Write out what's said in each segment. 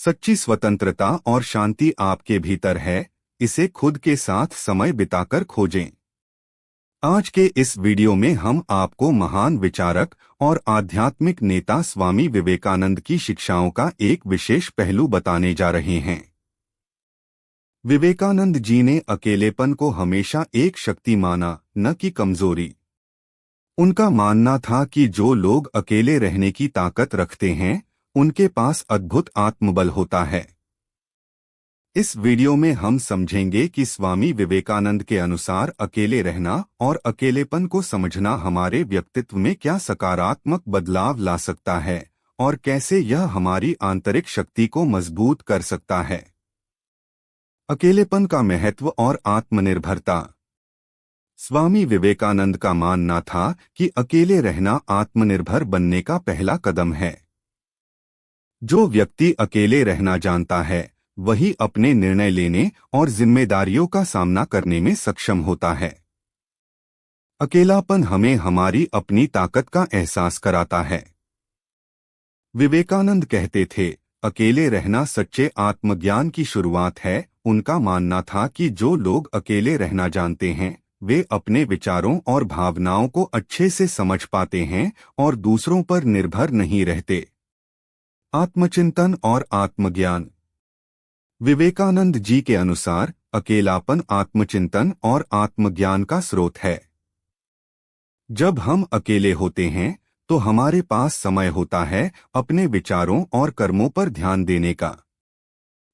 सच्ची स्वतंत्रता और शांति आपके भीतर है, इसे खुद के साथ समय बिताकर खोजें। आज के इस वीडियो में हम आपको महान विचारक और आध्यात्मिक नेता स्वामी विवेकानंद की शिक्षाओं का एक विशेष पहलू बताने जा रहे हैं। विवेकानंद जी ने अकेलेपन को हमेशा एक शक्ति माना, न कि कमजोरी। उनका मानना था कि जो लोग अकेले रहने की ताकत रखते हैं, उनके पास अद्भुत आत्मबल होता है। इस वीडियो में हम समझेंगे कि स्वामी विवेकानंद के अनुसार अकेले रहना और अकेलेपन को समझना हमारे व्यक्तित्व में क्या सकारात्मक बदलाव ला सकता है और कैसे यह हमारी आंतरिक शक्ति को मजबूत कर सकता है। अकेलेपन का महत्व और आत्मनिर्भरता। स्वामी विवेकानंद का मानना था कि अकेले रहना आत्मनिर्भर बनने का पहला कदम है। जो व्यक्ति अकेले रहना जानता है, वही अपने निर्णय लेने और जिम्मेदारियों का सामना करने में सक्षम होता है। अकेलापन हमें हमारी अपनी ताकत का एहसास कराता है। विवेकानंद कहते थे, अकेले रहना सच्चे आत्मज्ञान की शुरुआत है। उनका मानना था कि जो लोग अकेले रहना जानते हैं, वे अपने विचारों और भावनाओं को अच्छे से समझ पाते हैं और दूसरों पर निर्भर नहीं रहते। आत्मचिंतन और आत्मज्ञान। विवेकानंद जी के अनुसार अकेलापन आत्मचिंतन और आत्मज्ञान का स्रोत है। जब हम अकेले होते हैं तो हमारे पास समय होता है अपने विचारों और कर्मों पर ध्यान देने का।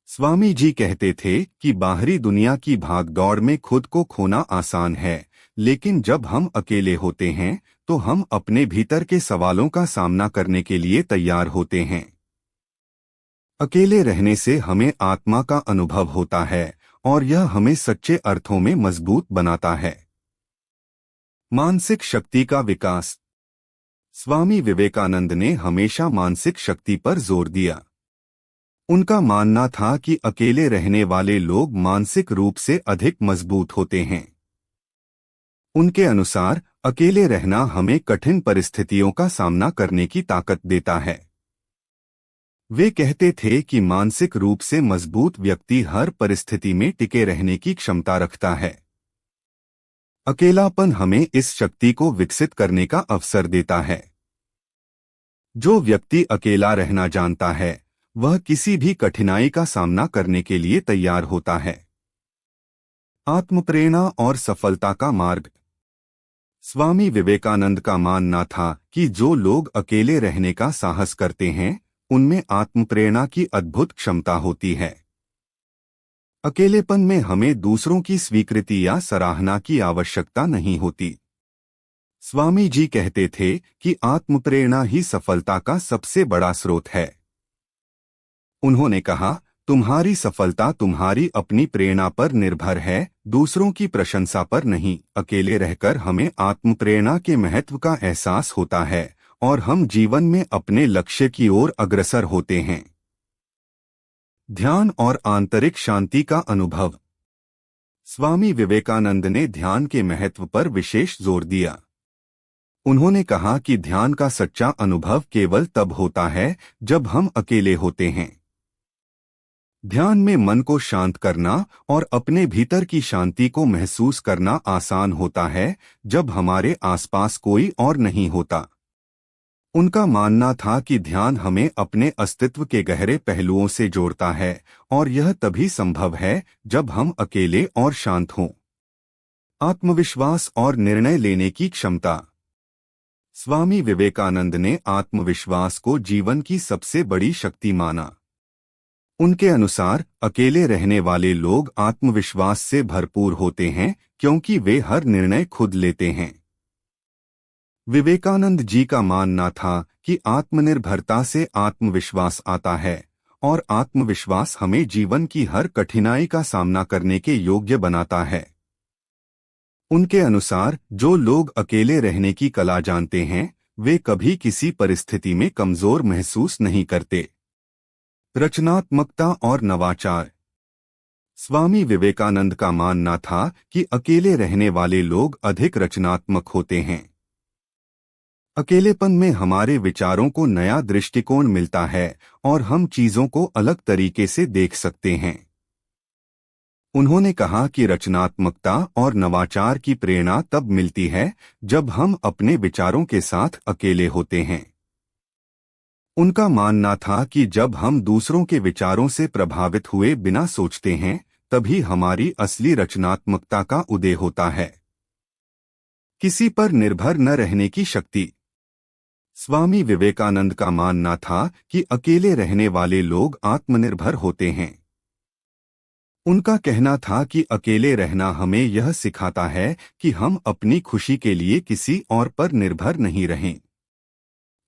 स्वामी जी कहते थे कि बाहरी दुनिया की भागदौड़ में खुद को खोना आसान है, लेकिन जब हम अकेले होते हैं तो हम अपने भीतर के सवालों का सामना करने के लिए तैयार होते हैं। अकेले रहने से हमें आत्मा का अनुभव होता है और यह हमें सच्चे अर्थों में मजबूत बनाता है। मानसिक शक्ति का विकास। स्वामी विवेकानंद ने हमेशा मानसिक शक्ति पर जोर दिया। उनका मानना था कि अकेले रहने वाले लोग मानसिक रूप से अधिक मजबूत होते हैं। उनके अनुसार अकेले रहना हमें कठिन परिस्थितियों का सामना करने की ताकत देता है। वे कहते थे कि मानसिक रूप से मजबूत व्यक्ति हर परिस्थिति में टिके रहने की क्षमता रखता है। अकेलापन हमें इस शक्ति को विकसित करने का अवसर देता है। जो व्यक्ति अकेला रहना जानता है, वह किसी भी कठिनाई का सामना करने के लिए तैयार होता है। आत्मप्रेरणा और सफलता का मार्ग। स्वामी विवेकानंद का मानना था कि जो लोग अकेले रहने का साहस करते हैं, उनमें आत्मप्रेरणा की अद्भुत क्षमता होती है। अकेलेपन में हमें दूसरों की स्वीकृति या सराहना की आवश्यकता नहीं होती। स्वामी जी कहते थे कि आत्मप्रेरणा ही सफलता का सबसे बड़ा स्रोत है। उन्होंने कहा, तुम्हारी सफलता तुम्हारी अपनी प्रेरणा पर निर्भर है, दूसरों की प्रशंसा पर नहीं। अकेले रहकर हमें आत्मप्रेरणा के महत्व का एहसास होता है और हम जीवन में अपने लक्ष्य की ओर अग्रसर होते हैं। ध्यान और आंतरिक शांति का अनुभव। स्वामी विवेकानंद ने ध्यान के महत्व पर विशेष जोर दिया। उन्होंने कहा कि ध्यान का सच्चा अनुभव केवल तब होता है जब हम अकेले होते हैं। ध्यान में मन को शांत करना और अपने भीतर की शांति को महसूस करना आसान होता है जब हमारे आसपास कोई और नहीं होता। उनका मानना था कि ध्यान हमें अपने अस्तित्व के गहरे पहलुओं से जोड़ता है और यह तभी संभव है जब हम अकेले और शांत हों। आत्मविश्वास और निर्णय लेने की क्षमता। स्वामी विवेकानंद ने आत्मविश्वास को जीवन की सबसे बड़ी शक्ति माना। उनके अनुसार अकेले रहने वाले लोग आत्मविश्वास से भरपूर होते हैं क्योंकि वे हर निर्णय खुद लेते हैं। विवेकानंद जी का मानना था कि आत्मनिर्भरता से आत्मविश्वास आता है और आत्मविश्वास हमें जीवन की हर कठिनाई का सामना करने के योग्य बनाता है। उनके अनुसार जो लोग अकेले रहने की कला जानते हैं, वे कभी किसी परिस्थिति में कमजोर महसूस नहीं करते। रचनात्मकता और नवाचार। स्वामी विवेकानंद का मानना था कि अकेले रहने वाले लोग अधिक रचनात्मक होते हैं। अकेलेपन में हमारे विचारों को नया दृष्टिकोण मिलता है और हम चीजों को अलग तरीके से देख सकते हैं। उन्होंने कहा कि रचनात्मकता और नवाचार की प्रेरणा तब मिलती है जब हम अपने विचारों के साथ अकेले होते हैं। उनका मानना था कि जब हम दूसरों के विचारों से प्रभावित हुए बिना सोचते हैं, तभी हमारी असली रचनात्मकता का उदय होता है। किसी पर निर्भर न रहने की शक्ति। स्वामी विवेकानंद का मानना था कि अकेले रहने वाले लोग आत्मनिर्भर होते हैं। उनका कहना था कि अकेले रहना हमें यह सिखाता है कि हम अपनी खुशी के लिए किसी और पर निर्भर नहीं रहें।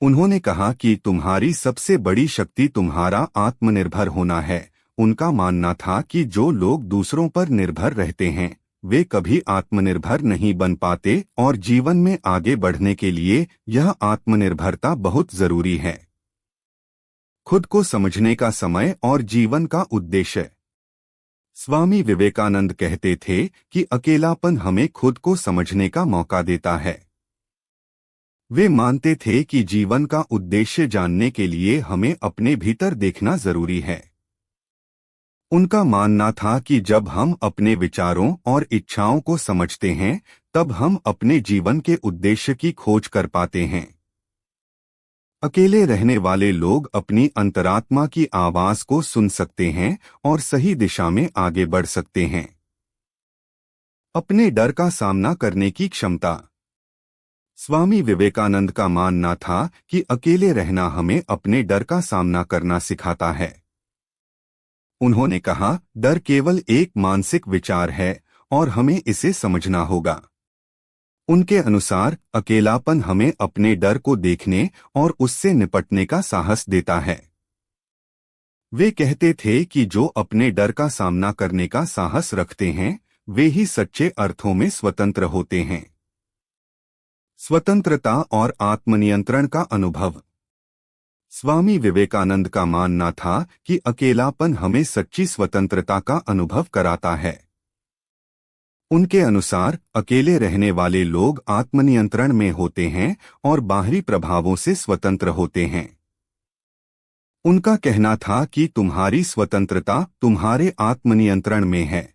उन्होंने कहा कि तुम्हारी सबसे बड़ी शक्ति तुम्हारा आत्मनिर्भर होना है। उनका मानना था कि जो लोग दूसरों पर निर्भर रहते हैं, वे कभी आत्मनिर्भर नहीं बन पाते और जीवन में आगे बढ़ने के लिए यह आत्मनिर्भरता बहुत जरूरी है। खुद को समझने का समय और जीवन का उद्देश्य। स्वामी विवेकानंद कहते थे कि अकेलापन हमें खुद को समझने का मौका देता है। वे मानते थे कि जीवन का उद्देश्य जानने के लिए हमें अपने भीतर देखना जरूरी है। उनका मानना था कि जब हम अपने विचारों और इच्छाओं को समझते हैं, तब हम अपने जीवन के उद्देश्य की खोज कर पाते हैं। अकेले रहने वाले लोग अपनी अंतरात्मा की आवाज को सुन सकते हैं और सही दिशा में आगे बढ़ सकते हैं। अपने डर का सामना करने की क्षमता। स्वामी विवेकानंद का मानना था कि अकेले रहना हमें अपने डर का सामना करना सिखाता है। उन्होंने कहा, डर केवल एक मानसिक विचार है और हमें इसे समझना होगा। उनके अनुसार अकेलापन हमें अपने डर को देखने और उससे निपटने का साहस देता है। वे कहते थे कि जो अपने डर का सामना करने का साहस रखते हैं, वे ही सच्चे अर्थों में स्वतंत्र होते हैं। स्वतंत्रता और आत्मनियंत्रण का अनुभव। स्वामी विवेकानंद का मानना था कि अकेलापन हमें सच्ची स्वतंत्रता का अनुभव कराता है। उनके अनुसार अकेले रहने वाले लोग आत्मनियंत्रण में होते हैं और बाहरी प्रभावों से स्वतंत्र होते हैं। उनका कहना था कि तुम्हारी स्वतंत्रता तुम्हारे आत्मनियंत्रण में है।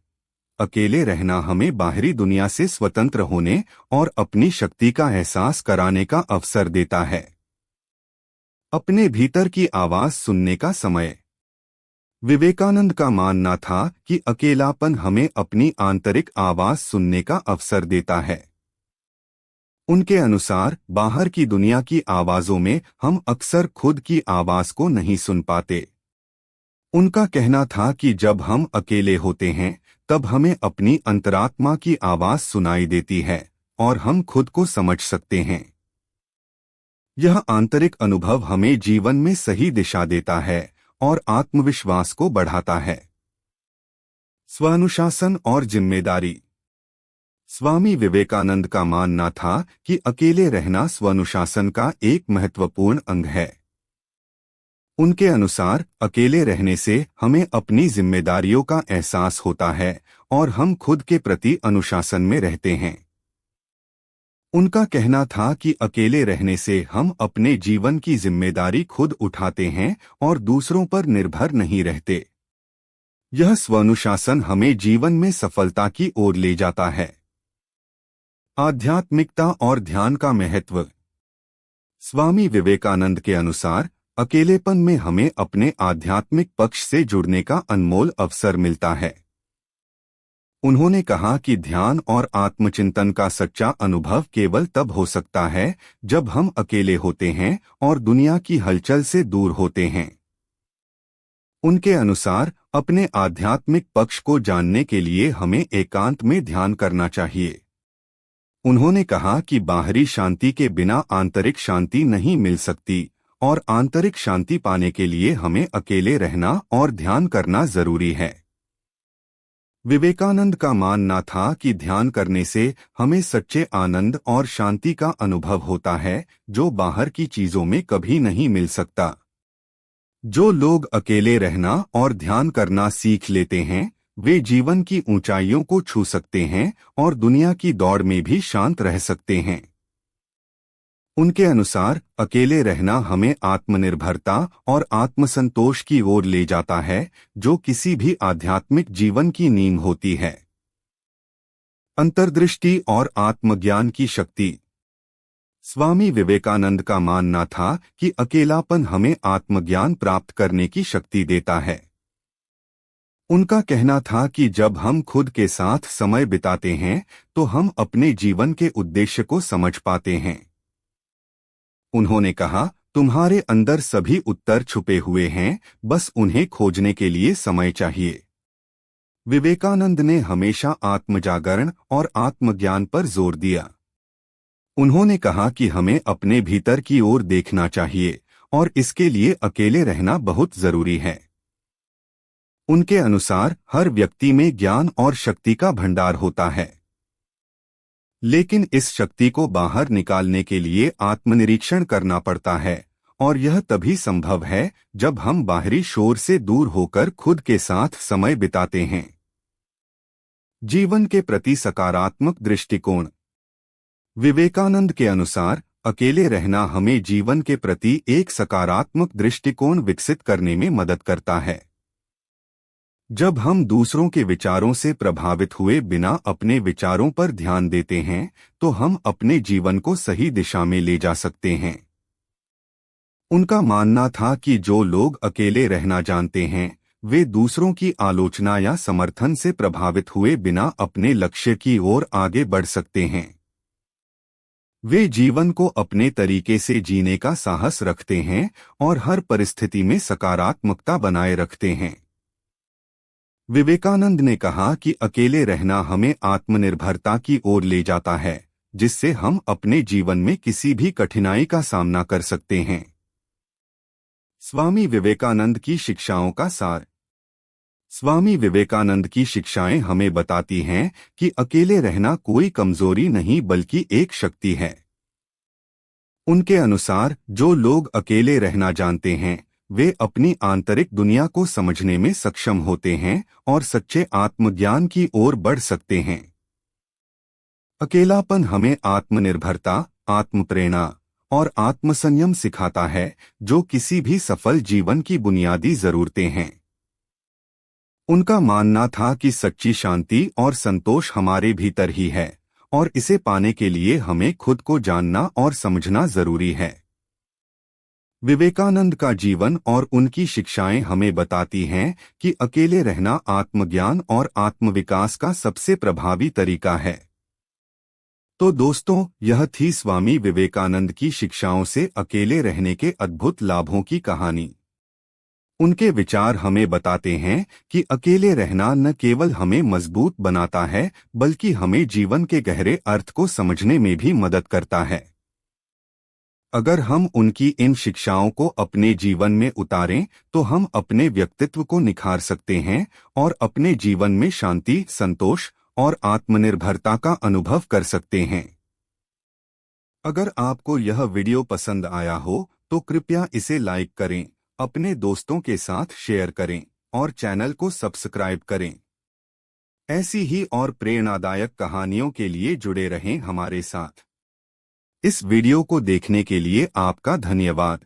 अकेले रहना हमें बाहरी दुनिया से स्वतंत्र होने और अपनी शक्ति का एहसास कराने का अवसर देता है। अपने भीतर की आवाज सुनने का समय। विवेकानंद का मानना था कि अकेलापन हमें अपनी आंतरिक आवाज सुनने का अवसर देता है। उनके अनुसार बाहर की दुनिया की आवाजों में हम अक्सर खुद की आवाज को नहीं सुन पाते। उनका कहना था कि जब हम अकेले होते हैं, तब हमें अपनी अंतरात्मा की आवाज सुनाई देती है और हम खुद को समझ सकते हैं। यह आंतरिक अनुभव हमें जीवन में सही दिशा देता है और आत्मविश्वास को बढ़ाता है। स्वानुशासन और जिम्मेदारी। स्वामी विवेकानंद का मानना था कि अकेले रहना स्वानुशासन का एक महत्वपूर्ण अंग है। उनके अनुसार अकेले रहने से हमें अपनी जिम्मेदारियों का एहसास होता है और हम खुद के प्रति अनुशासन में रहते हैं। उनका कहना था कि अकेले रहने से हम अपने जीवन की जिम्मेदारी खुद उठाते हैं और दूसरों पर निर्भर नहीं रहते। यह स्वानुशासन हमें जीवन में सफलता की ओर ले जाता है। आध्यात्मिकता और ध्यान का महत्व। स्वामी विवेकानंद के अनुसार अकेलेपन में हमें अपने आध्यात्मिक पक्ष से जुड़ने का अनमोल अवसर मिलता है। उन्होंने कहा कि ध्यान और आत्मचिंतन का सच्चा अनुभव केवल तब हो सकता है जब हम अकेले होते हैं और दुनिया की हलचल से दूर होते हैं। उनके अनुसार अपने आध्यात्मिक पक्ष को जानने के लिए हमें एकांत में ध्यान करना चाहिए। उन्होंने कहा कि बाहरी शांति के बिना आंतरिक शांति नहीं मिल सकती और आंतरिक शांति पाने के लिए हमें अकेले रहना और ध्यान करना जरूरी है। विवेकानंद का मानना था कि ध्यान करने से हमें सच्चे आनंद और शांति का अनुभव होता है, जो बाहर की चीजों में कभी नहीं मिल सकता। जो लोग अकेले रहना और ध्यान करना सीख लेते हैं, वे जीवन की ऊंचाइयों को छू सकते हैं और दुनिया की दौड़ में भी शांत रह सकते हैं। उनके अनुसार अकेले रहना हमें आत्मनिर्भरता और आत्मसंतोष की ओर ले जाता है, जो किसी भी आध्यात्मिक जीवन की नींव होती है। अंतर्दृष्टि और आत्मज्ञान की शक्ति। स्वामी विवेकानंद का मानना था कि अकेलापन हमें आत्मज्ञान प्राप्त करने की शक्ति देता है। उनका कहना था कि जब हम खुद के साथ समय बिताते हैं तो हम अपने जीवन के उद्देश्य को समझ पाते हैं। उन्होंने कहा, तुम्हारे अंदर सभी उत्तर छुपे हुए हैं, बस उन्हें खोजने के लिए समय चाहिए। विवेकानंद ने हमेशा आत्मजागरण और आत्मज्ञान पर जोर दिया। उन्होंने कहा कि हमें अपने भीतर की ओर देखना चाहिए और इसके लिए अकेले रहना बहुत जरूरी है। उनके अनुसार हर व्यक्ति में ज्ञान और शक्ति का भंडार होता है, लेकिन इस शक्ति को बाहर निकालने के लिए आत्मनिरीक्षण करना पड़ता है, और यह तभी संभव है जब हम बाहरी शोर से दूर होकर खुद के साथ समय बिताते हैं। जीवन के प्रति सकारात्मक दृष्टिकोण। विवेकानंद के अनुसार अकेले रहना हमें जीवन के प्रति एक सकारात्मक दृष्टिकोण विकसित करने में मदद करता है। जब हम दूसरों के विचारों से प्रभावित हुए बिना अपने विचारों पर ध्यान देते हैं तो हम अपने जीवन को सही दिशा में ले जा सकते हैं। उनका मानना था कि जो लोग अकेले रहना जानते हैं वे दूसरों की आलोचना या समर्थन से प्रभावित हुए बिना अपने लक्ष्य की ओर आगे बढ़ सकते हैं। वे जीवन को अपने तरीके से जीने का साहस रखते हैं और हर परिस्थिति में सकारात्मकता बनाए रखते हैं। विवेकानंद ने कहा कि अकेले रहना हमें आत्मनिर्भरता की ओर ले जाता है, जिससे हम अपने जीवन में किसी भी कठिनाई का सामना कर सकते हैं। स्वामी विवेकानंद की शिक्षाओं का सार। स्वामी विवेकानंद की शिक्षाएं हमें बताती हैं कि अकेले रहना कोई कमजोरी नहीं बल्कि एक शक्ति है। उनके अनुसार जो लोग अकेले रहना जानते हैं वे अपनी आंतरिक दुनिया को समझने में सक्षम होते हैं और सच्चे आत्मज्ञान की ओर बढ़ सकते हैं। अकेलापन हमें आत्मनिर्भरता, आत्मप्रेरणा और आत्मसंयम सिखाता है, जो किसी भी सफल जीवन की बुनियादी जरूरतें हैं। उनका मानना था कि सच्ची शांति और संतोष हमारे भीतर ही है और इसे पाने के लिए हमें खुद को जानना और समझना जरूरी है। विवेकानंद का जीवन और उनकी शिक्षाएं हमें बताती हैं कि अकेले रहना आत्मज्ञान और आत्मविकास का सबसे प्रभावी तरीका है। तो दोस्तों, यह थी स्वामी विवेकानंद की शिक्षाओं से अकेले रहने के अद्भुत लाभों की कहानी। उनके विचार हमें बताते हैं कि अकेले रहना न केवल हमें मजबूत बनाता है बल्कि हमें जीवन के गहरे अर्थ को समझने में भी मदद करता है। अगर हम उनकी इन शिक्षाओं को अपने जीवन में उतारें तो हम अपने व्यक्तित्व को निखार सकते हैं और अपने जीवन में शांति, संतोष और आत्मनिर्भरता का अनुभव कर सकते हैं। अगर आपको यह वीडियो पसंद आया हो तो कृपया इसे लाइक करें, अपने दोस्तों के साथ शेयर करें और चैनल को सब्सक्राइब करें। ऐसी ही और प्रेरणादायक कहानियों के लिए जुड़े रहें हमारे साथ। इस वीडियो को देखने के लिए आपका धन्यवाद।